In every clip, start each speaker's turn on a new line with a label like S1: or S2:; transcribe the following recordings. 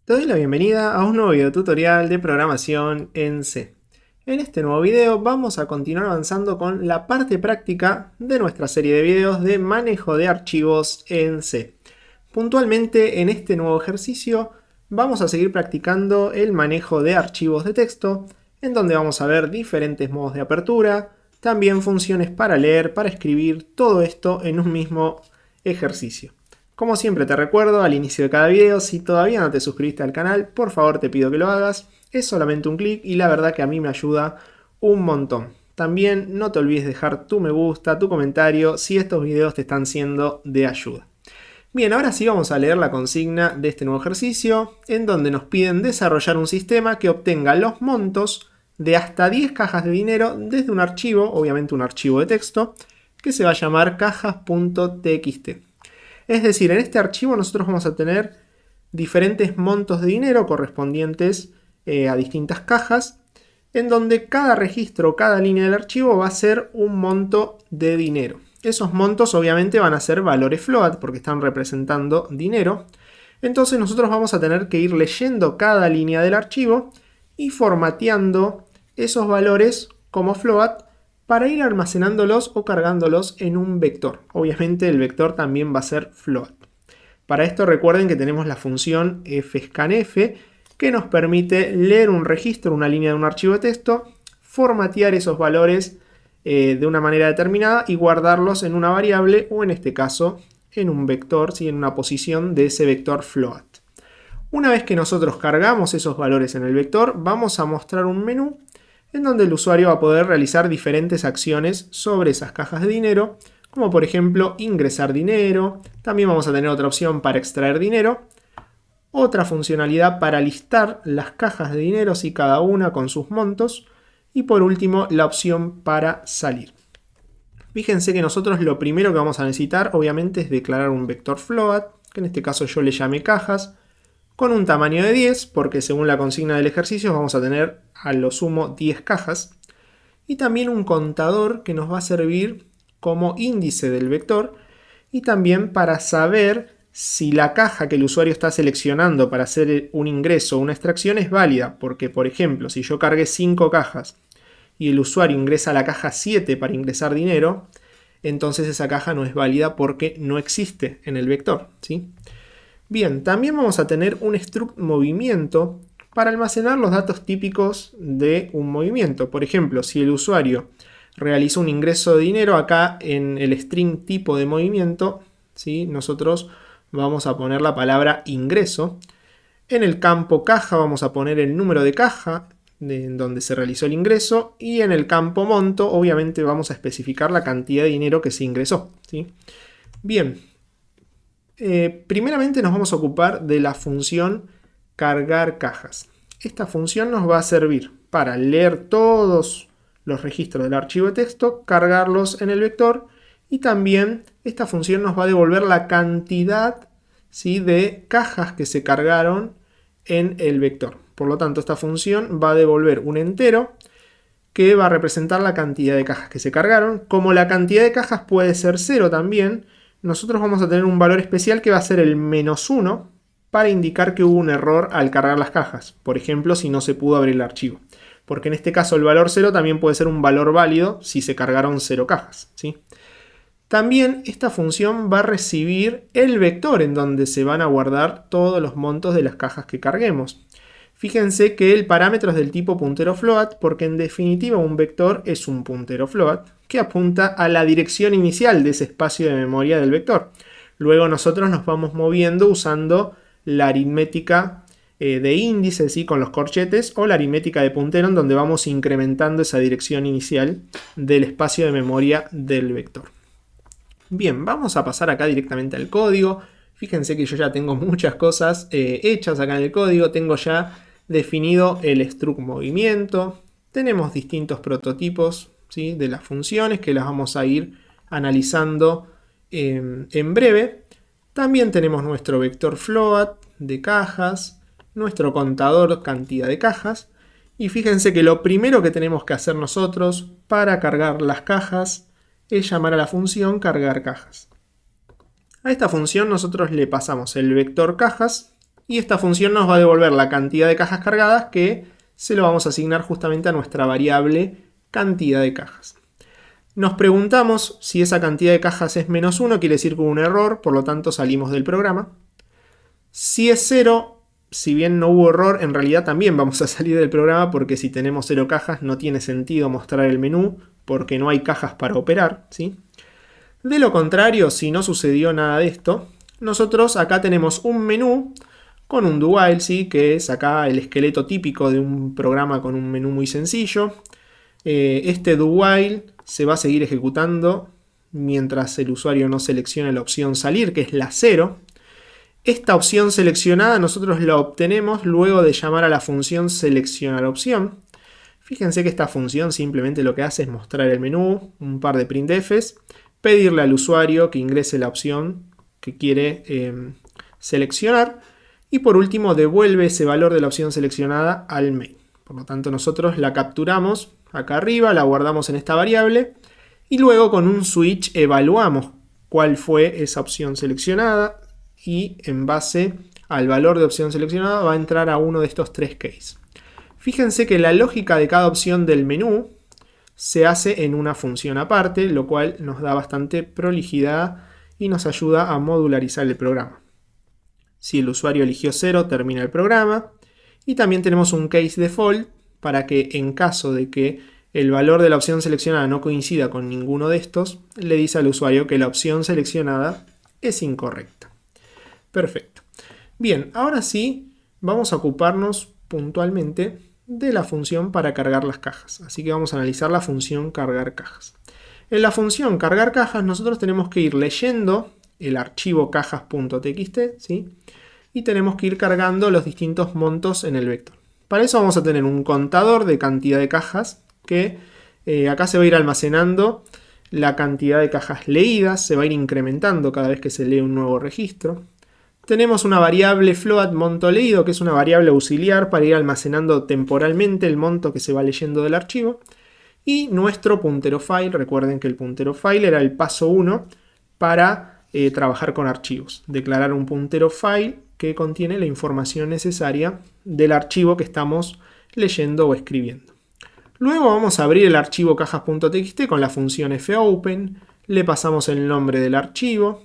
S1: Te doy la bienvenida a un nuevo video tutorial de programación en C. En este nuevo video vamos a continuar avanzando con la parte práctica de nuestra serie de videos de manejo de archivos en C. Puntualmente en este nuevo ejercicio vamos a seguir practicando el manejo de archivos de texto, en donde vamos a ver diferentes modos de apertura, también funciones para leer, para escribir, todo esto en un mismo ejercicio. Como siempre te recuerdo al inicio de cada video, si todavía no te suscribiste al canal, por favor te pido que lo hagas. Es solamente un clic y la verdad que a mí me ayuda un montón. También no te olvides dejar tu me gusta, tu comentario, si estos videos te están siendo de ayuda. Bien, ahora sí vamos a leer la consigna de este nuevo ejercicio, en donde nos piden desarrollar un sistema que obtenga los montos de hasta 10 cajas de dinero desde un archivo, obviamente un archivo de texto, que se va a llamar cajas.txt. Es decir, en este archivo nosotros vamos a tener diferentes montos de dinero correspondientes a distintas cajas, en donde cada registro, cada línea del archivo va a ser un monto de dinero. Esos montos obviamente van a ser valores float porque están representando dinero. Entonces nosotros vamos a tener que ir leyendo cada línea del archivo y formateando esos valores como float para ir almacenándolos o cargándolos en un vector. Obviamente el vector también va a ser float. Para esto recuerden que tenemos la función fscanf que nos permite leer un registro, una línea de un archivo de texto, formatear esos valores de una manera determinada y guardarlos en una variable o en este caso en un vector, ¿sí? En una posición de ese vector float. Una vez que nosotros cargamos esos valores en el vector, vamos a mostrar un menú en donde el usuario va a poder realizar diferentes acciones sobre esas cajas de dinero, como por ejemplo ingresar dinero. También vamos a tener otra opción para extraer dinero, otra funcionalidad para listar las cajas de dinero, y cada una con sus montos, y por último la opción para salir. Fíjense que nosotros lo primero que vamos a necesitar obviamente es declarar un vector float, que en este caso yo le llamé cajas, con un tamaño de 10, porque según la consigna del ejercicio vamos a tener a lo sumo 10 cajas, y también un contador que nos va a servir como índice del vector y también para saber si la caja que el usuario está seleccionando para hacer un ingreso o una extracción es válida, porque por ejemplo si yo cargué 5 cajas y el usuario ingresa a la caja 7 para ingresar dinero, entonces esa caja no es válida porque no existe en el vector, ¿sí? Bien, también vamos a tener un struct movimiento para almacenar los datos típicos de un movimiento. Por ejemplo, si el usuario realiza un ingreso de dinero, acá en el string tipo de movimiento, ¿sí? Nosotros vamos a poner la palabra ingreso. En el campo caja vamos a poner el número de caja en donde se realizó el ingreso, y en el campo monto obviamente vamos a especificar la cantidad de dinero que se ingresó, ¿sí? Bien. Primeramente nos vamos a ocupar de la función cargar cajas. Esta función nos va a servir para leer todos los registros del archivo de texto, cargarlos en el vector, y también esta función nos va a devolver la cantidad, ¿sí?, de cajas que se cargaron en el vector. Por lo tanto, esta función va a devolver un entero que va a representar la cantidad de cajas que se cargaron. Como la cantidad de cajas puede ser 0 también, nosotros vamos a tener un valor especial que va a ser el -1 para indicar que hubo un error al cargar las cajas. Por ejemplo, si no se pudo abrir el archivo. Porque en este caso el valor 0 también puede ser un valor válido si se cargaron 0 cajas, ¿sí? También esta función va a recibir el vector en donde se van a guardar todos los montos de las cajas que carguemos. Fíjense que el parámetro es del tipo puntero float porque en definitiva un vector es un puntero float que apunta a la dirección inicial de ese espacio de memoria del vector. Luego nosotros nos vamos moviendo usando la aritmética de índice, ¿sí?, con los corchetes, o la aritmética de puntero en donde vamos incrementando esa dirección inicial del espacio de memoria del vector. Bien, vamos a pasar acá directamente al código. Fíjense que yo ya tengo muchas cosas hechas acá en el código. Tengo ya definido el struct movimiento. Tenemos distintos prototipos, ¿sí?, de las funciones que las vamos a ir analizando en breve. También tenemos nuestro vector float de cajas, nuestro contador cantidad de cajas. Y fíjense que lo primero que tenemos que hacer nosotros para cargar las cajas es llamar a la función cargar cajas. A esta función nosotros le pasamos el vector cajas y esta función nos va a devolver la cantidad de cajas cargadas que se lo vamos a asignar justamente a nuestra variable cantidad de cajas. Nos preguntamos si esa cantidad de cajas es -1, quiere decir que hubo un error, por lo tanto salimos del programa. Si es 0, si bien no hubo error, en realidad también vamos a salir del programa porque si tenemos 0 cajas no tiene sentido mostrar el menú porque no hay cajas para operar, ¿sí? De lo contrario, si no sucedió nada de esto, nosotros acá tenemos un menú con un do while, ¿sí? Que es acá el esqueleto típico de un programa con un menú muy sencillo. Este do while se va a seguir ejecutando mientras el usuario no seleccione la opción salir, que es la 0. Esta opción seleccionada nosotros la obtenemos luego de llamar a la función seleccionar opción. Fíjense que esta función simplemente lo que hace es mostrar el menú, un par de printfs, pedirle al usuario que ingrese la opción que quiere seleccionar y por último devuelve ese valor de la opción seleccionada al main. Por lo tanto nosotros la capturamos acá arriba, la guardamos en esta variable y luego con un switch evaluamos cuál fue esa opción seleccionada y en base al valor de opción seleccionada va a entrar a uno de estos tres cases. Fíjense que la lógica de cada opción del menú se hace en una función aparte, lo cual nos da bastante prolijidad y nos ayuda a modularizar el programa. Si el usuario eligió 0, termina el programa. Y también tenemos un case default para que en caso de que el valor de la opción seleccionada no coincida con ninguno de estos, le dice al usuario que la opción seleccionada es incorrecta. Perfecto. Bien, ahora sí vamos a ocuparnos puntualmente de la función para cargar las cajas. Así que vamos a analizar la función cargar cajas. En la función cargar cajas nosotros tenemos que ir leyendo el archivo cajas.txt, ¿sí? Y tenemos que ir cargando los distintos montos en el vector. Para eso vamos a tener un contador de cantidad de cajas que acá se va a ir almacenando la cantidad de cajas leídas, se va a ir incrementando cada vez que se lee un nuevo registro. Tenemos una variable float monto leído, que es una variable auxiliar para ir almacenando temporalmente el monto que se va leyendo del archivo. Y nuestro puntero file, recuerden que el puntero file era el paso 1 para trabajar con archivos. Declarar un puntero file que contiene la información necesaria del archivo que estamos leyendo o escribiendo. Luego vamos a abrir el archivo cajas.txt con la función fopen, le pasamos el nombre del archivo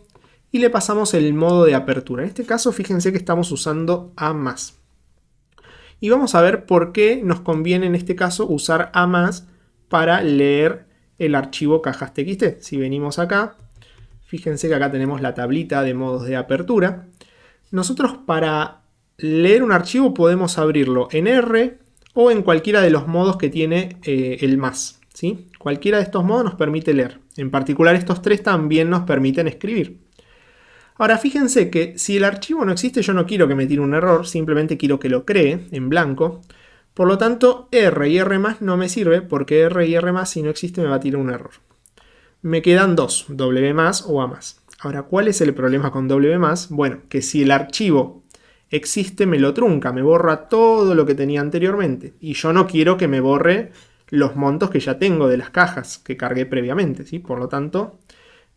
S1: y le pasamos el modo de apertura. En este caso fíjense que estamos usando A+. Y vamos a ver por qué nos conviene en este caso usar A+ para leer el archivo cajas.txt. Si venimos acá, fíjense que acá tenemos la tablita de modos de apertura. Nosotros para leer un archivo podemos abrirlo en R o en cualquiera de los modos que tiene el más, ¿sí? Cualquiera de estos modos nos permite leer. En particular estos tres también nos permiten escribir. Ahora fíjense que si el archivo no existe yo no quiero que me tire un error, simplemente quiero que lo cree en blanco. Por lo tanto R y R+ no me sirve porque R y R+ si no existe me va a tirar un error. Me quedan dos, W+ o A+. Ahora, ¿cuál es el problema con W+? Bueno, que si el archivo existe me lo trunca, me borra todo lo que tenía anteriormente. Y yo no quiero que me borre los montos que ya tengo de las cajas que cargué previamente, ¿sí? Por lo tanto,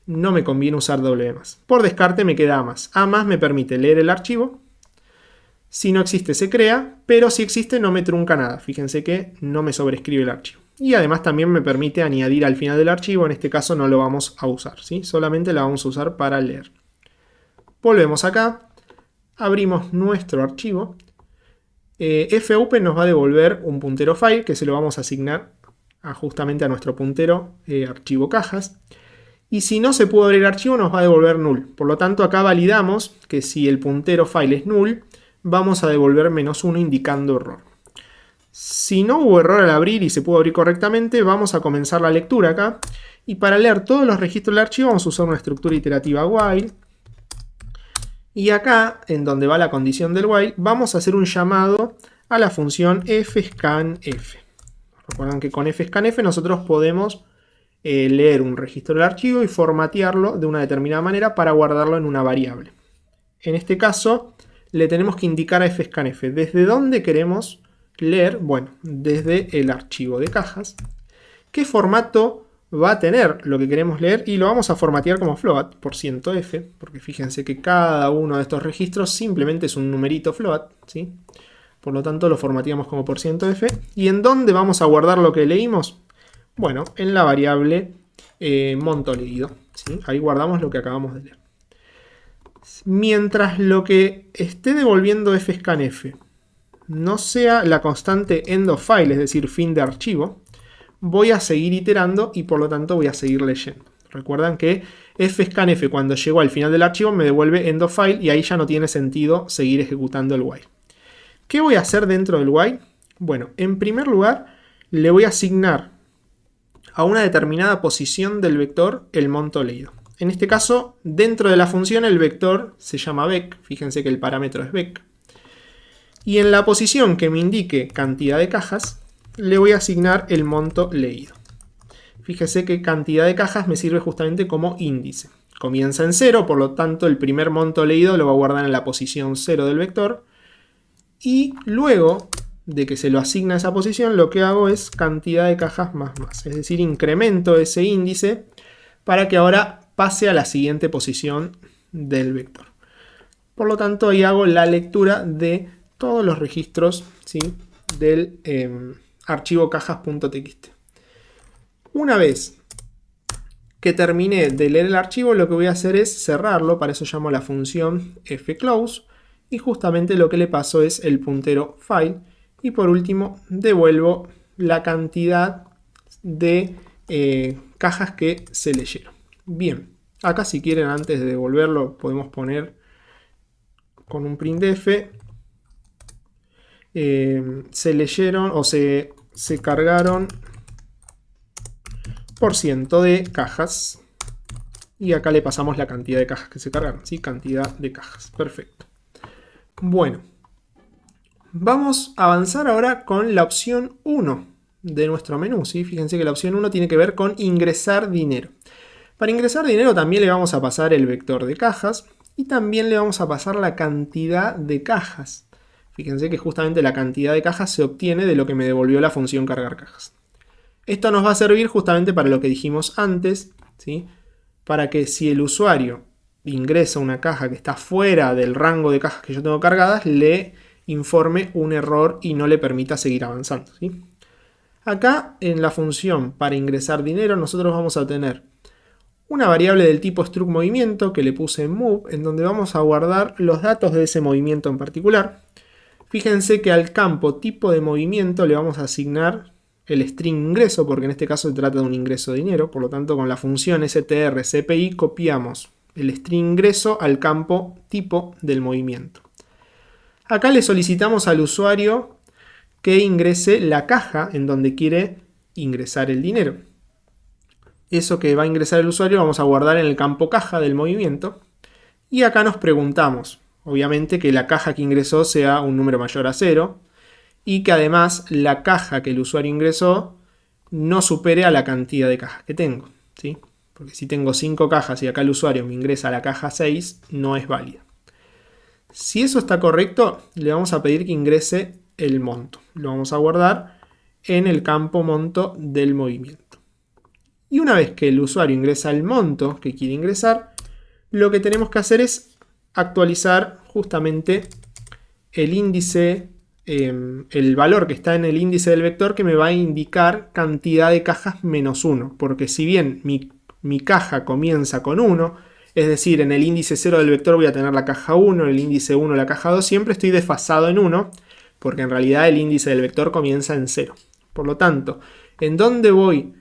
S1: no me conviene usar W+. Por descarte me queda A+. A+ me permite leer el archivo. Si no existe se crea, pero si existe no me trunca nada. Fíjense que no me sobrescribe el archivo. Y además también me permite añadir al final del archivo, en este caso no lo vamos a usar, ¿sí? Solamente la vamos a usar para leer. Volvemos acá, abrimos nuestro archivo. fopen nos va a devolver un puntero file que se lo vamos a asignar justamente a nuestro puntero archivo cajas. Y si no se pudo abrir el archivo nos va a devolver null. Por lo tanto acá validamos que si el puntero file es null, vamos a devolver -1 indicando error. Si no hubo error al abrir y se pudo abrir correctamente, vamos a comenzar la lectura acá. Y para leer todos los registros del archivo vamos a usar una estructura iterativa while. Y acá, en donde va la condición del while, vamos a hacer un llamado a la función fscanf. Recuerden que con fscanf nosotros podemos leer un registro del archivo y formatearlo de una determinada manera para guardarlo en una variable. En este caso, le tenemos que indicar a fscanf desde dónde queremos leer, bueno, desde el archivo de cajas, qué formato va a tener lo que queremos leer y lo vamos a formatear como float por %f, porque fíjense que cada uno de estos registros simplemente es un numerito float, ¿sí? Por lo tanto lo formateamos como por %f. ¿Y en dónde vamos a guardar lo que leímos? Bueno, en la variable monto leído, ¿sí? Ahí guardamos lo que acabamos de leer. Mientras lo que esté devolviendo fscanf no sea la constante end of file, es decir, fin de archivo, voy a seguir iterando y por lo tanto voy a seguir leyendo. Recuerdan que fscanf cuando llegó al final del archivo me devuelve end of file y ahí ya no tiene sentido seguir ejecutando el while. ¿Qué voy a hacer dentro del while? Bueno, en primer lugar le voy a asignar a una determinada posición del vector el monto leído. En este caso, dentro de la función el vector se llama vec, fíjense que el parámetro es vec. Y en la posición que me indique cantidad de cajas, le voy a asignar el monto leído. Fíjese que cantidad de cajas me sirve justamente como índice. Comienza en 0, por lo tanto el primer monto leído lo va a guardar en la posición 0 del vector. Y luego de que se lo asigna a esa posición, lo que hago es cantidad de cajas más. Es decir, incremento ese índice para que ahora pase a la siguiente posición del vector. Por lo tanto, ahí hago la lectura de todos los registros, ¿sí?, del archivo cajas.txt. Una vez que terminé de leer el archivo, lo que voy a hacer es cerrarlo. Para eso llamo la función fclose. Y justamente lo que le paso es el puntero file. Y por último, devuelvo la cantidad de cajas que se leyeron. Bien, acá si quieren antes de devolverlo podemos poner con un printf se leyeron o se cargaron % de cajas. Y acá le pasamos la cantidad de cajas que se cargaron, ¿sí? Cantidad de cajas, perfecto. Bueno, vamos a avanzar ahora con la opción 1 de nuestro menú, ¿sí? Fíjense que la opción 1 tiene que ver con ingresar dinero. Para ingresar dinero también le vamos a pasar el vector de cajas y también le vamos a pasar la cantidad de cajas. Fíjense que justamente la cantidad de cajas se obtiene de lo que me devolvió la función cargar cajas. Esto nos va a servir justamente para lo que dijimos antes, ¿sí? Para que si el usuario ingresa una caja que está fuera del rango de cajas que yo tengo cargadas, le informe un error y no le permita seguir avanzando, ¿sí? Acá en la función para ingresar dinero nosotros vamos a tener una variable del tipo struct movimiento que le puse en move, en donde vamos a guardar los datos de ese movimiento en particular. Fíjense que al campo tipo de movimiento le vamos a asignar el string ingreso, porque en este caso se trata de un ingreso de dinero. Por lo tanto, con la función strcpi copiamos el string ingreso al campo tipo del movimiento. Acá le solicitamos al usuario que ingrese la caja en donde quiere ingresar el dinero. Eso que va a ingresar el usuario lo vamos a guardar en el campo caja del movimiento. Y acá nos preguntamos, obviamente, que la caja que ingresó sea un número mayor a 0 y que además la caja que el usuario ingresó no supere a la cantidad de cajas que tengo, ¿sí? Porque si tengo 5 cajas y acá el usuario me ingresa la caja 6, no es válida. Si eso está correcto, le vamos a pedir que ingrese el monto. Lo vamos a guardar en el campo monto del movimiento. Y una vez que el usuario ingresa el monto que quiere ingresar, lo que tenemos que hacer es actualizar justamente el índice, el valor que está en el índice del vector que me va a indicar cantidad de cajas menos 1. Porque si bien mi caja comienza con 1, es decir, en el índice 0 del vector voy a tener la caja 1, en el índice 1 la caja 2, siempre estoy desfasado en 1, porque en realidad el índice del vector comienza en 0. Por lo tanto, ¿en dónde voy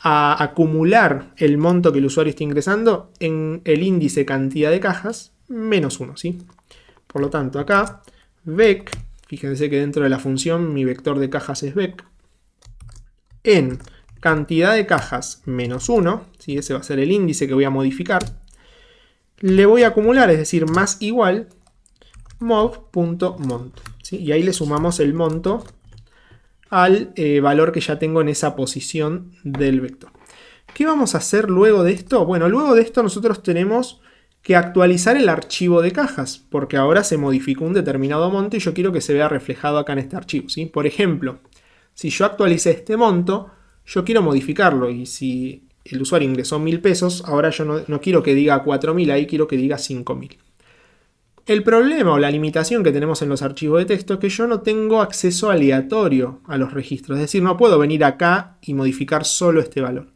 S1: a acumular el monto que el usuario está ingresando? En el índice cantidad de cajas menos 1, ¿sí? Por lo tanto, acá, vec, fíjense que dentro de la función mi vector de cajas es vec, en cantidad de cajas menos 1, ¿sí? Ese va a ser el índice que voy a modificar, le voy a acumular, es decir, más igual, mov.monto, ¿sí? Y ahí le sumamos el monto al valor que ya tengo en esa posición del vector. ¿Qué vamos a hacer luego de esto? Bueno, luego de esto nosotros tenemos que actualizar el archivo de cajas, porque ahora se modificó un determinado monto y yo quiero que se vea reflejado acá en este archivo, ¿sí? Por ejemplo, si yo actualicé este monto, yo quiero modificarlo y si el usuario ingresó 1000 pesos, ahora yo no quiero que diga 4000 ahí, quiero que diga 5000. El problema o la limitación que tenemos en los archivos de texto es que yo no tengo acceso aleatorio a los registros, es decir, no puedo venir acá y modificar solo este valor.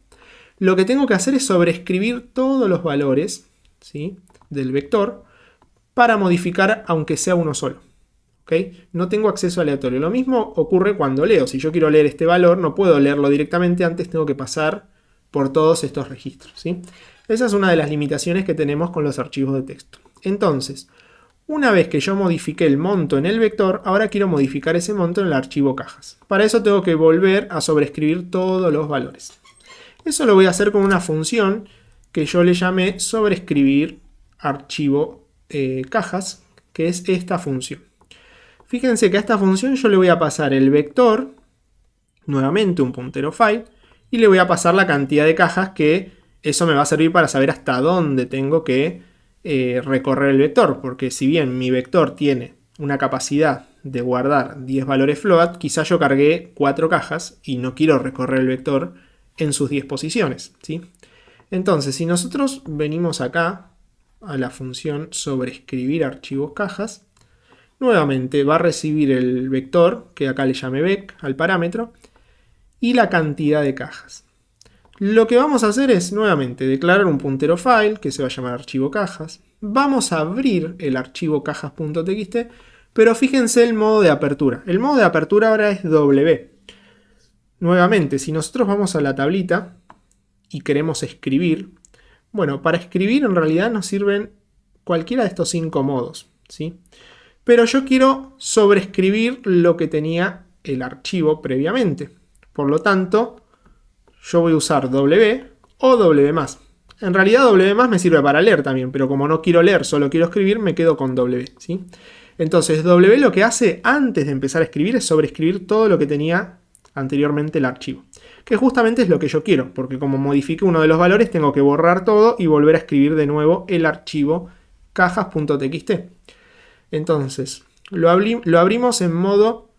S1: Lo que tengo que hacer es sobreescribir todos los valores, ¿sí?, del vector para modificar aunque sea uno solo. ¿Okay? No tengo acceso aleatorio. Lo mismo ocurre cuando leo. Si yo quiero leer este valor, no puedo leerlo directamente, antes tengo que pasar por todos estos registros, ¿sí? Esa es una de las limitaciones que tenemos con los archivos de texto. Entonces, una vez que yo modifiqué el monto en el vector, ahora quiero modificar ese monto en el archivo cajas. Para eso tengo que volver a sobreescribir todos los valores. Eso lo voy a hacer con una función que yo le llamé sobreescribir archivo cajas, que es esta función. Fíjense que a esta función yo le voy a pasar el vector, nuevamente un puntero file, y le voy a pasar la cantidad de cajas, que eso me va a servir para saber hasta dónde tengo que recorrer el vector, porque si bien mi vector tiene una capacidad de guardar 10 valores float, quizá yo cargué 4 cajas y no quiero recorrer el vector en sus 10 posiciones, ¿sí? Entonces, si nosotros venimos acá a la función sobreescribir archivos cajas, nuevamente va a recibir el vector, que acá le llame vec al parámetro, y la cantidad de cajas. Lo que vamos a hacer es, nuevamente, declarar un puntero file, que se va a llamar archivo cajas. Vamos a abrir el archivo cajas.txt, pero fíjense el modo de apertura. El modo de apertura ahora es W. Nuevamente, si nosotros vamos a la tablita y queremos escribir, bueno, para escribir en realidad nos sirven cualquiera de estos 5 modos, ¿sí? Pero yo quiero sobreescribir lo que tenía el archivo previamente. Por lo tanto, yo voy a usar W o W+. En realidad W+ me sirve para leer también, pero como no quiero leer, solo quiero escribir, me quedo con W, ¿sí? Entonces W lo que hace antes de empezar a escribir es sobreescribir todo lo que tenía anteriormente el archivo. Que justamente es lo que yo quiero, porque como modifique uno de los valores, tengo que borrar todo y volver a escribir de nuevo el archivo cajas.txt. Entonces, lo abrimos en modo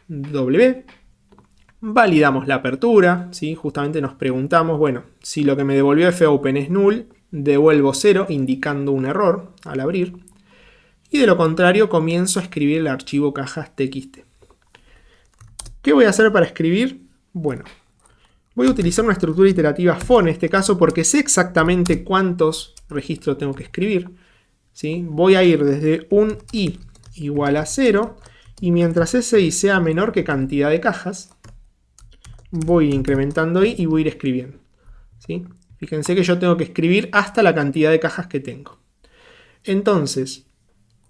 S1: W, validamos la apertura, ¿sí? Justamente nos preguntamos, bueno, si lo que me devolvió fopen es null, devuelvo 0, indicando un error al abrir, y de lo contrario comienzo a escribir el archivo cajas.txt. ¿Qué voy a hacer para escribir? Bueno, voy a utilizar una estructura iterativa for en este caso porque sé exactamente cuántos registros tengo que escribir, ¿sí? Voy a ir desde un i igual a 0 y mientras ese i sea menor que cantidad de cajas, voy a ir incrementando i y voy a ir escribiendo, ¿sí? Fíjense que yo tengo que escribir hasta la cantidad de cajas que tengo. Entonces,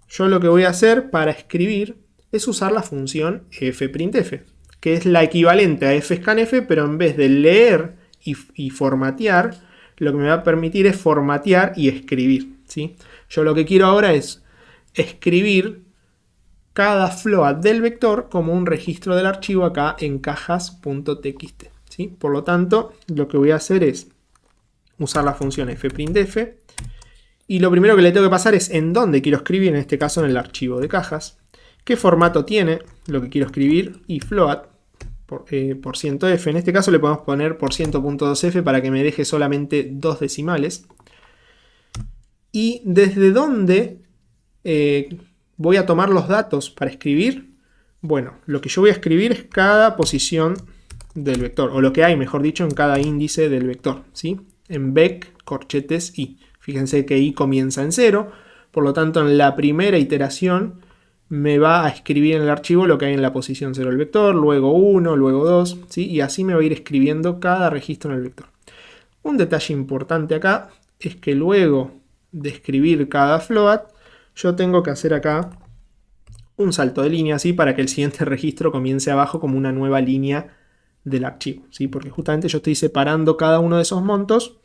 S1: yo lo que voy a hacer para escribir es usar la función fprintf, que es la equivalente a fscanf, pero en vez de leer y formatear, lo que me va a permitir es formatear y escribir, ¿sí? Yo lo que quiero ahora es escribir cada float del vector como un registro del archivo acá en cajas.txt, ¿sí? Por lo tanto, lo que voy a hacer es usar la función fprintf y lo primero que le tengo que pasar es en dónde quiero escribir, en este caso en el archivo de cajas, qué formato tiene lo que quiero escribir y float por %f. En este caso le podemos poner %.2f para que me deje solamente 2 decimales. Y desde dónde voy a tomar los datos para escribir. Bueno, lo que yo voy a escribir es cada posición del vector, o lo que hay, mejor dicho, en cada índice del vector, ¿sí? En vec corchetes i. Fíjense que i comienza en 0, por lo tanto en la primera iteración me va a escribir en el archivo lo que hay en la posición 0 del vector, luego 1, luego 2, ¿sí? Y así me va a ir escribiendo cada registro en el vector. Un detalle importante acá es que luego de escribir cada float, yo tengo que hacer acá un salto de línea, ¿sí? Para que el siguiente registro comience abajo como una nueva línea del archivo, ¿sí? Porque justamente yo estoy separando cada uno de esos montos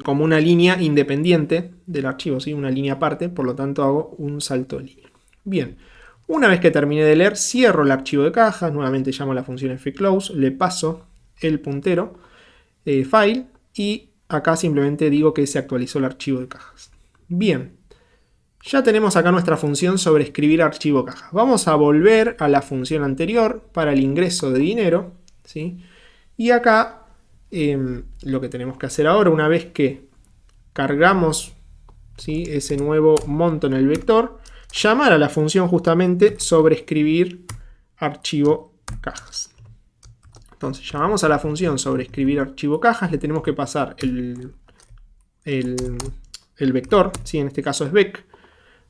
S1: como una línea independiente del archivo, ¿sí? Una línea aparte, por lo tanto hago un salto de línea. Bien, una vez que terminé de leer, cierro el archivo de cajas, nuevamente llamo la función fclose, le paso el puntero file y acá simplemente digo que se actualizó el archivo de cajas. Bien, ya tenemos acá nuestra función sobre escribir archivo cajas. Vamos a volver a la función anterior para el ingreso de dinero, ¿sí? Y acá lo que tenemos que hacer ahora, una vez que cargamos, ¿sí?, ese nuevo monto en el vector, llamar a la función justamente sobreescribir archivo cajas. Entonces llamamos a la función sobreescribir archivo cajas, le tenemos que pasar el vector, ¿sí?, en este caso es vec,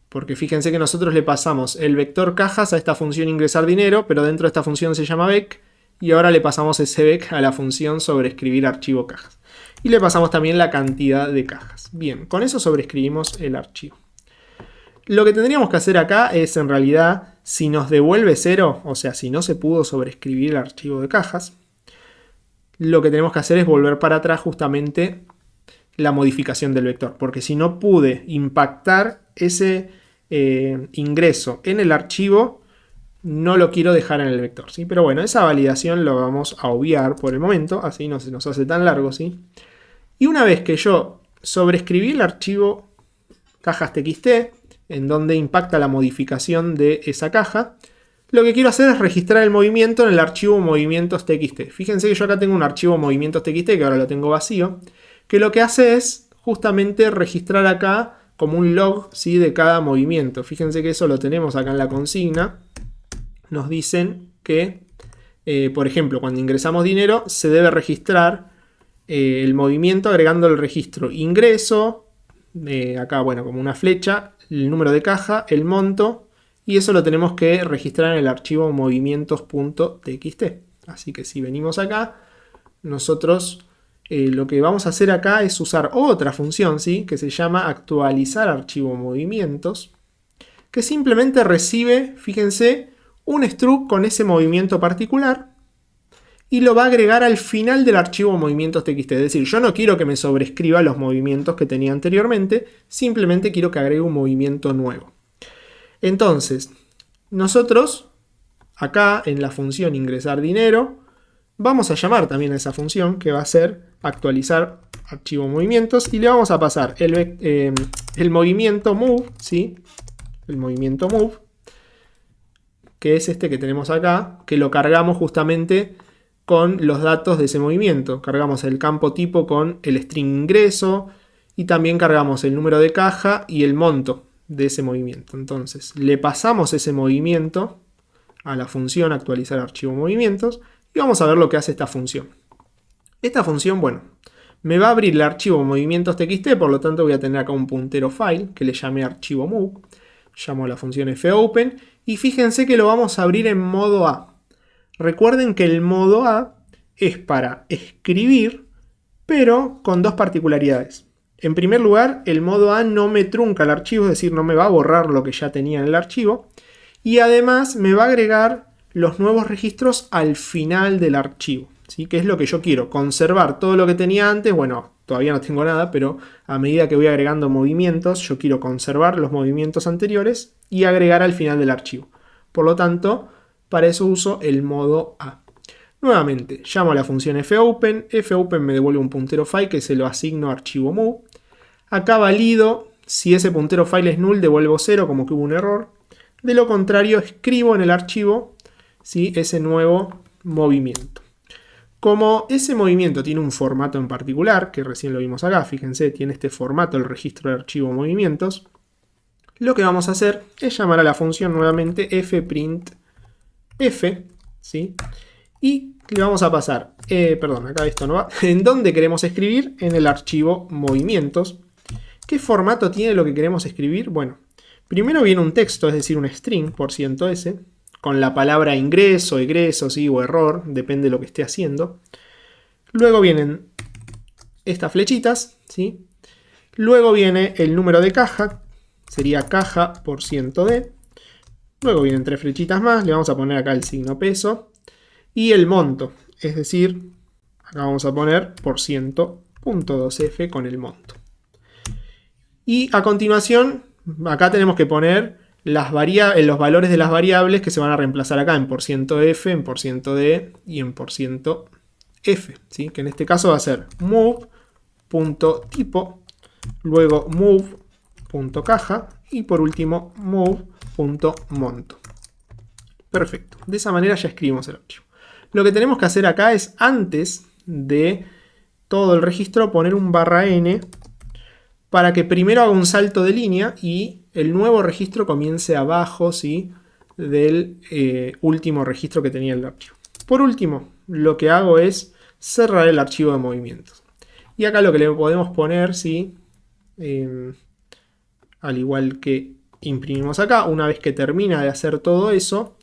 S1: porque fíjense que nosotros le pasamos el vector cajas a esta función ingresar dinero, pero dentro de esta función se llama vec, y ahora le pasamos ese vec a la función sobreescribir archivo cajas. Y le pasamos también la cantidad de cajas. Bien, con eso sobreescribimos el archivo. Lo que tendríamos que hacer acá es, en realidad, si nos devuelve 0, o sea, si no se pudo sobreescribir el archivo de cajas, lo que tenemos que hacer es volver para atrás justamente la modificación del vector. Porque si no pude impactar ese ingreso en el archivo, no lo quiero dejar en el vector, ¿sí? Pero bueno, esa validación lo vamos a obviar por el momento, así no se nos hace tan largo, ¿sí? Y una vez que yo sobreescribí el archivo cajas.txt, en donde impacta la modificación de esa caja, lo que quiero hacer es registrar el movimiento en el archivo movimientos.txt. Fíjense que yo acá tengo un archivo movimientos.txt, que ahora lo tengo vacío, que lo que hace es justamente registrar acá como un log, ¿sí?, de cada movimiento. Fíjense que eso lo tenemos acá en la consigna. Nos dicen que, por ejemplo, cuando ingresamos dinero, se debe registrar el movimiento agregando el registro ingreso, acá, bueno, como una flecha, el número de caja, el monto, y eso lo tenemos que registrar en el archivo movimientos.txt. Así que si venimos acá, nosotros lo que vamos a hacer acá es usar otra función, ¿sí?, que se llama actualizar archivo movimientos, que simplemente recibe, fíjense, un struct con ese movimiento particular y lo va a agregar al final del archivo movimientos.txt. Es decir, yo no quiero que me sobrescriba los movimientos que tenía anteriormente, simplemente quiero que agregue un movimiento nuevo. Entonces, nosotros acá en la función ingresar dinero vamos a llamar también a esa función que va a ser actualizar archivo movimientos y le vamos a pasar el movimiento move, ¿sí?, el movimiento move, que es este que tenemos acá, que lo cargamos justamente con los datos de ese movimiento. Cargamos el campo tipo con el string ingreso y también cargamos el número de caja y el monto de ese movimiento. Entonces le pasamos ese movimiento a la función actualizar archivo movimientos y vamos a ver lo que hace esta función. Esta función, bueno, me va a abrir el archivo movimientos.txt, por lo tanto voy a tener acá un puntero file que le llamé archivo move. Llamo a la función fopen y fíjense que lo vamos a abrir en modo A. Recuerden que el modo A es para escribir, pero con dos particularidades. En primer lugar, el modo A no me trunca el archivo, es decir, no me va a borrar lo que ya tenía en el archivo. Y además me va a agregar los nuevos registros al final del archivo, ¿sí?, que es lo que yo quiero, conservar todo lo que tenía antes. Bueno, todavía no tengo nada, pero a medida que voy agregando movimientos, yo quiero conservar los movimientos anteriores y agregar al final del archivo. Por lo tanto, para eso uso el modo A. Nuevamente, llamo a la función fopen, fopen me devuelve un puntero file que se lo asigno a archivo move. Acá valido, si ese puntero file es null, devuelvo 0 como que hubo un error. De lo contrario, escribo en el archivo, ¿sí?, ese nuevo movimiento. Como ese movimiento tiene un formato en particular, que recién lo vimos acá, fíjense, tiene este formato, el registro de archivo movimientos, lo que vamos a hacer es llamar a la función nuevamente fprintf, ¿sí?, y le vamos a pasar, perdón, acá esto no va, en dónde queremos escribir, en el archivo movimientos. ¿Qué formato tiene lo que queremos escribir? Bueno, primero viene un texto, es decir, un string, %s, con la palabra ingreso, egreso, ¿sí?, o error, depende de lo que esté haciendo. Luego vienen estas flechitas, ¿sí? Luego viene el número de caja, sería caja %d. Luego vienen 3 flechitas más, le vamos a poner acá el signo peso. Y el monto, es decir, acá vamos a poner %.2f con el monto. Y a continuación, acá tenemos que poner los valores de las variables que se van a reemplazar acá en %f, en %d y en %f, ¿sí?, que en este caso va a ser move.tipo, luego move.caja y por último move.monto. Perfecto, de esa manera ya escribimos el archivo. Lo que tenemos que hacer acá es, antes de todo el registro, poner un /n para que primero haga un salto de línea y el nuevo registro comience abajo, ¿sí?, del último registro que tenía el archivo. Por último, lo que hago es cerrar el archivo de movimientos. Y acá lo que le podemos poner, ¿sí?, al igual que imprimimos acá, una vez que termina de hacer todo eso,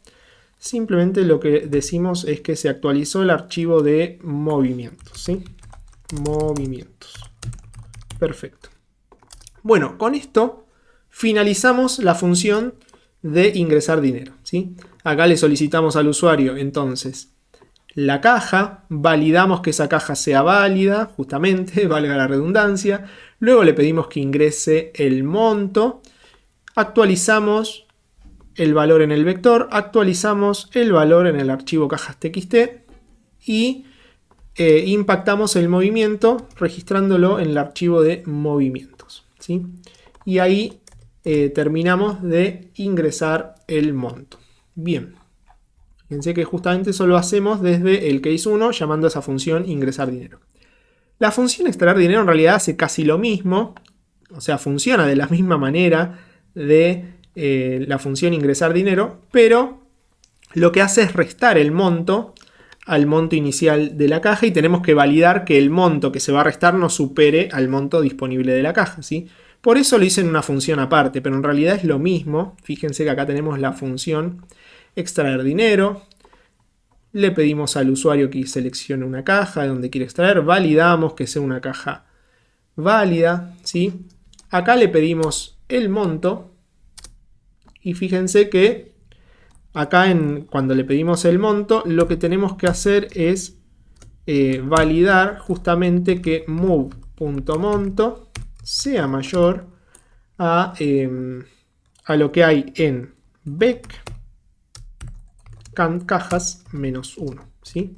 S1: simplemente lo que decimos es que se actualizó el archivo de movimientos, ¿sí? Movimientos. Perfecto. Bueno, con esto finalizamos la función de ingresar dinero, ¿sí? Acá le solicitamos al usuario entonces la caja, validamos que esa caja sea válida, justamente, valga la redundancia. Luego le pedimos que ingrese el monto, actualizamos el valor en el vector, actualizamos el valor en el archivo cajas.txt y impactamos el movimiento registrándolo en el archivo de movimientos, ¿sí? Y ahí terminamos de ingresar el monto. Bien. Fíjense que justamente eso lo hacemos desde el case 1 llamando a esa función ingresar dinero. La función extraer dinero en realidad hace casi lo mismo, o sea, funciona de la misma manera de la función ingresar dinero, pero lo que hace es restar el monto al monto inicial de la caja y tenemos que validar que el monto que se va a restar no supere al monto disponible de la caja, ¿sí? Por eso lo hice en una función aparte, pero en realidad es lo mismo. Fíjense que acá tenemos la función extraer dinero. Le pedimos al usuario que seleccione una caja de donde quiere extraer. Validamos que sea una caja válida, ¿sí? Acá le pedimos el monto. Y fíjense que acá cuando le pedimos el monto, lo que tenemos que hacer es validar justamente que move.monto sea mayor a lo que hay en bec cajas menos 1, ¿sí?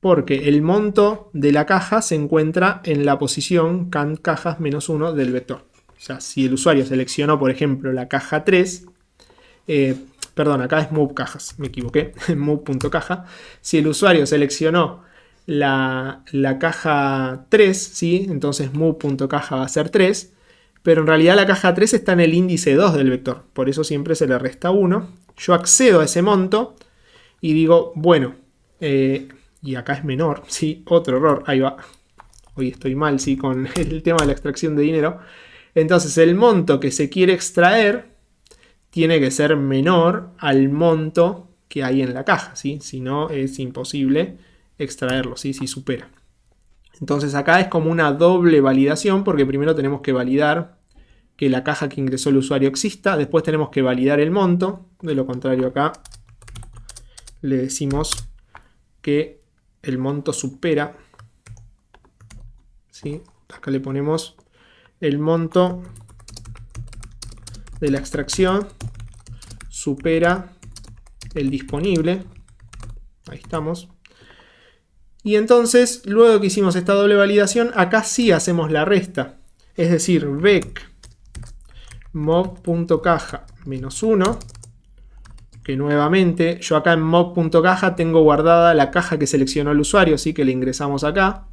S1: Porque el monto de la caja se encuentra en la posición cajas menos 1 del vector. O sea, si el usuario seleccionó, por ejemplo, la caja 3, perdón, acá es move cajas, me equivoqué, move.caja. Si el usuario seleccionó la caja 3, ¿sí?, entonces move.caja va a ser 3, pero en realidad la caja 3 está en el índice 2 del vector, por eso siempre se le resta 1. Yo accedo a ese monto y digo, bueno, y acá es menor, ¿sí? Otro error, ahí va. Hoy estoy mal, ¿sí?, con el tema de la extracción de dinero. Entonces el monto que se quiere extraer tiene que ser menor al monto que hay en la caja, ¿sí? Si no, es imposible extraerlo, ¿sí?, si supera. Entonces acá es como una doble validación, porque primero tenemos que validar que la caja que ingresó el usuario exista, después tenemos que validar el monto, de lo contrario acá le decimos que el monto supera, ¿sí? Acá le ponemos el monto de la extracción supera el disponible, ahí estamos. Y entonces, luego que hicimos esta doble validación, acá sí hacemos la resta, es decir, bec mob.caja menos 1, que nuevamente yo acá en mob.caja tengo guardada la caja que seleccionó el usuario, así que le ingresamos acá,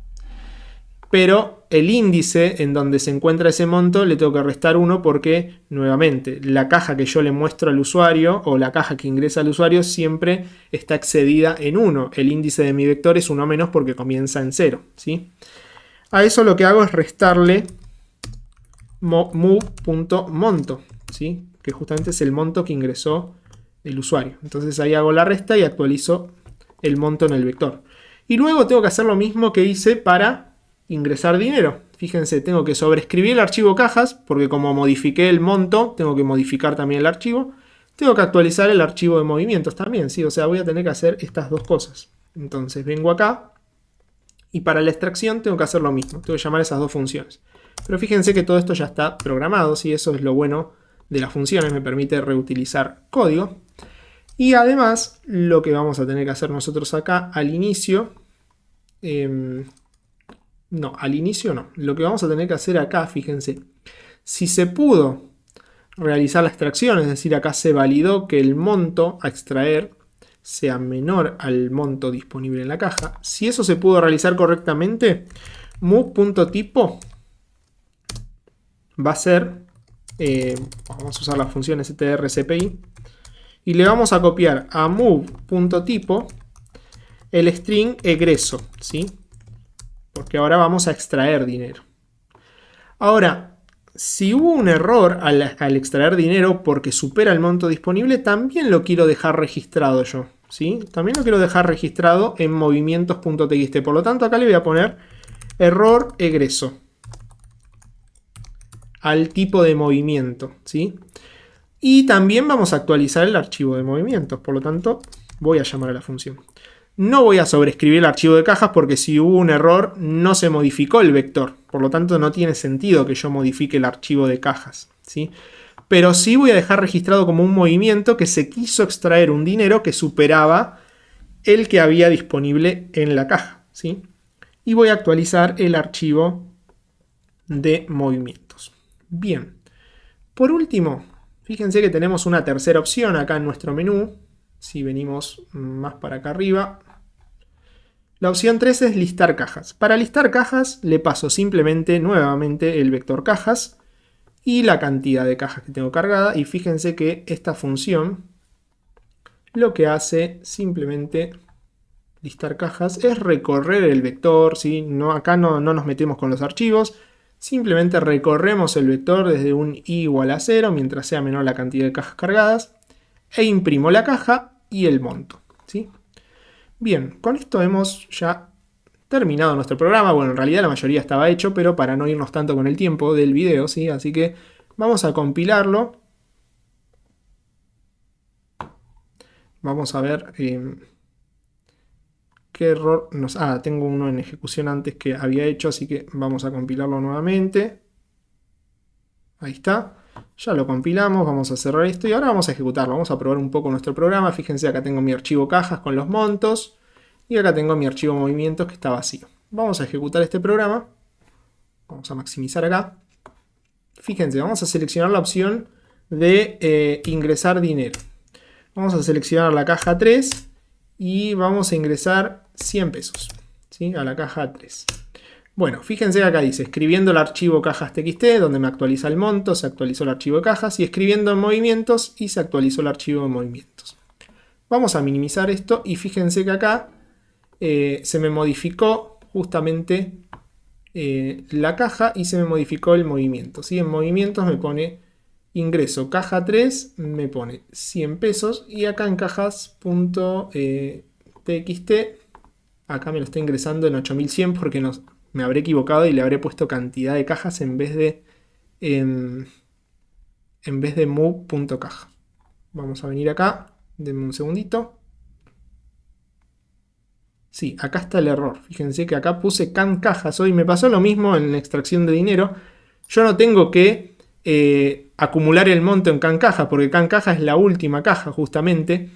S1: pero el índice en donde se encuentra ese monto le tengo que restar 1 porque nuevamente la caja que yo le muestro al usuario o la caja que ingresa al usuario siempre está excedida en 1. El índice de mi vector es 1 menos porque comienza en 0, ¿sí? A eso lo que hago es restarle move.monto, ¿sí?, que justamente es el monto que ingresó el usuario. Entonces ahí hago la resta y actualizo el monto en el vector. Y luego tengo que hacer lo mismo que hice para ingresar dinero. Fíjense, tengo que sobreescribir el archivo cajas, porque como modifiqué el monto, tengo que modificar también el archivo. Tengo que actualizar el archivo de movimientos también, ¿sí? O sea, voy a tener que hacer estas dos cosas. Entonces vengo acá y para la extracción tengo que hacer lo mismo. Tengo que llamar esas dos funciones. Pero fíjense que todo esto ya está programado, ¿sí? Eso es lo bueno de las funciones, me permite reutilizar código. Y además, lo que vamos a tener que hacer nosotros acá al inicio, no, al inicio no. Lo que vamos a tener que hacer acá, fíjense, si se pudo realizar la extracción, es decir, acá se validó que el monto a extraer sea menor al monto disponible en la caja. Si eso se pudo realizar correctamente, move.tipo va a ser, vamos a usar la función strcpi, y le vamos a copiar a move.tipo el string egreso, ¿sí? Porque ahora vamos a extraer dinero. Ahora, si hubo un error al extraer dinero porque supera el monto disponible, también lo quiero dejar registrado yo, ¿sí? También lo quiero dejar registrado en movimientos.txt. Por lo tanto, acá le voy a poner error egreso al tipo de movimiento, ¿sí? Y también vamos a actualizar el archivo de movimientos. Por lo tanto, voy a llamar a la función. No voy a sobreescribir el archivo de cajas porque si hubo un error no se modificó el vector. Por lo tanto no tiene sentido que yo modifique el archivo de cajas, ¿sí? Pero sí voy a dejar registrado como un movimiento que se quiso extraer un dinero que superaba el que había disponible en la caja, ¿sí? Y voy a actualizar el archivo de movimientos. Bien. Por último, fíjense que tenemos una tercera opción acá en nuestro menú. Si venimos más para acá arriba, la opción 3 es listar cajas. Para listar cajas le paso simplemente nuevamente el vector cajas y la cantidad de cajas que tengo cargada. Y fíjense que esta función lo que hace simplemente listar cajas es recorrer el vector, ¿sí? Acá no nos metemos con los archivos. Simplemente recorremos el vector desde un i igual a 0 mientras sea menor la cantidad de cajas cargadas e imprimo la caja y el monto, ¿sí? Bien, con esto hemos ya terminado nuestro programa. Bueno, en realidad la mayoría estaba hecho, pero para no irnos tanto con el tiempo del video, ¿sí? Así que vamos a compilarlo. Vamos a ver qué error nos... Ah, tengo uno en ejecución antes que había hecho, así que vamos a compilarlo nuevamente. Ahí está. Ya lo compilamos, vamos a cerrar esto y ahora vamos a ejecutarlo. Vamos a probar un poco nuestro programa. Fíjense, acá tengo mi archivo cajas con los montos y acá tengo mi archivo movimientos que está vacío. Vamos a ejecutar este programa. Vamos a maximizar acá. Fíjense, vamos a seleccionar la opción de ingresar dinero. Vamos a seleccionar la caja 3 y vamos a ingresar 100 pesos, ¿sí? A la caja 3. Bueno, fíjense que acá dice, escribiendo el archivo cajas.txt, donde me actualiza el monto, se actualizó el archivo de cajas, y escribiendo en movimientos, y se actualizó el archivo de movimientos. Vamos a minimizar esto, y fíjense que acá se me modificó justamente la caja, y se me modificó el movimiento, ¿sí? En movimientos me pone ingreso caja 3, me pone 100 pesos, y acá en cajas.txt, acá me lo está ingresando en 8100 porque me habré equivocado y le habré puesto cantidad de cajas en vez de move.caja. Vamos a venir acá, denme un segundito. Sí, acá está el error. Fíjense que acá puse can cajas hoy. Me pasó lo mismo en la extracción de dinero. Yo no tengo que acumular el monto en can caja porque can caja es la última caja justamente.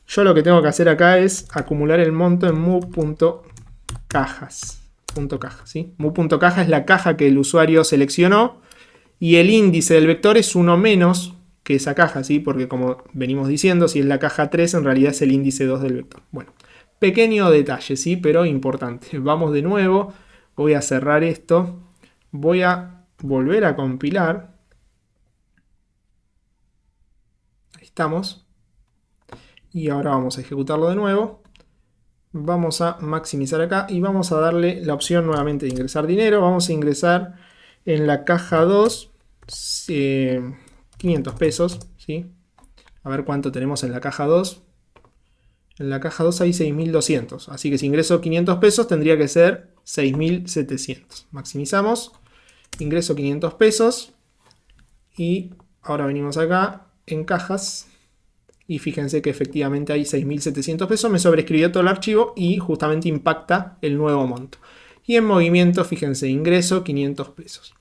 S1: Yo lo que tengo que hacer acá es acumular el monto en move.cajas. .caja, ¿sí? Move.caja es la caja que el usuario seleccionó y el índice del vector es uno menos que esa caja, ¿sí? Porque como venimos diciendo, si es la caja 3, en realidad es el índice 2 del vector. Bueno, pequeño detalle, ¿sí? Pero importante. Vamos de nuevo, voy a cerrar esto, voy a volver a compilar. Ahí estamos. Y ahora vamos a ejecutarlo de nuevo. Vamos a maximizar acá y vamos a darle la opción nuevamente de ingresar dinero. Vamos a ingresar en la caja 2 500 pesos, ¿sí? A ver cuánto tenemos en la caja 2. En la caja 2 hay 6.200. Así que si ingreso 500 pesos tendría que ser 6.700. Maximizamos. Ingreso 500 pesos. Y ahora venimos acá en cajas. Y fíjense que efectivamente hay 6.700 pesos. Me sobreescribió todo el archivo y justamente impacta el nuevo monto. Y en movimiento, fíjense, ingreso 500 pesos.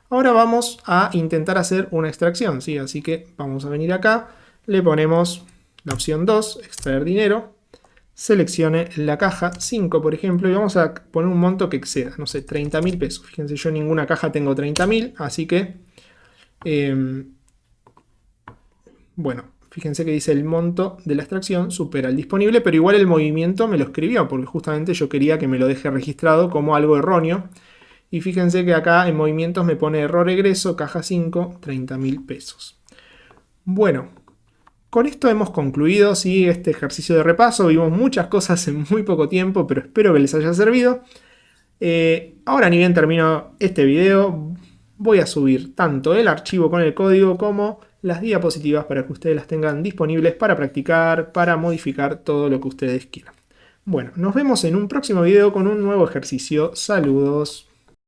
S1: Ahora vamos a intentar hacer una extracción, ¿sí? Así que vamos a venir acá. Le ponemos la opción 2, extraer dinero. Seleccione la caja 5, por ejemplo. Y vamos a poner un monto que exceda, no sé, 30.000 pesos. Fíjense, yo en ninguna caja tengo 30.000. Así que, bueno. Fíjense que dice el monto de la extracción supera el disponible, pero igual el movimiento me lo escribió, porque justamente yo quería que me lo deje registrado como algo erróneo. Y fíjense que acá en movimientos me pone error egreso, caja 5, 30.000 pesos. Bueno, con esto hemos concluido ¿sí? Este ejercicio de repaso. Vimos muchas cosas en muy poco tiempo, pero espero que les haya servido. Ahora ni bien termino este video, voy a subir tanto el archivo con el código como las diapositivas para que ustedes las tengan disponibles para practicar, para modificar todo lo que ustedes quieran. Bueno, nos vemos en un próximo video con un nuevo ejercicio. Saludos.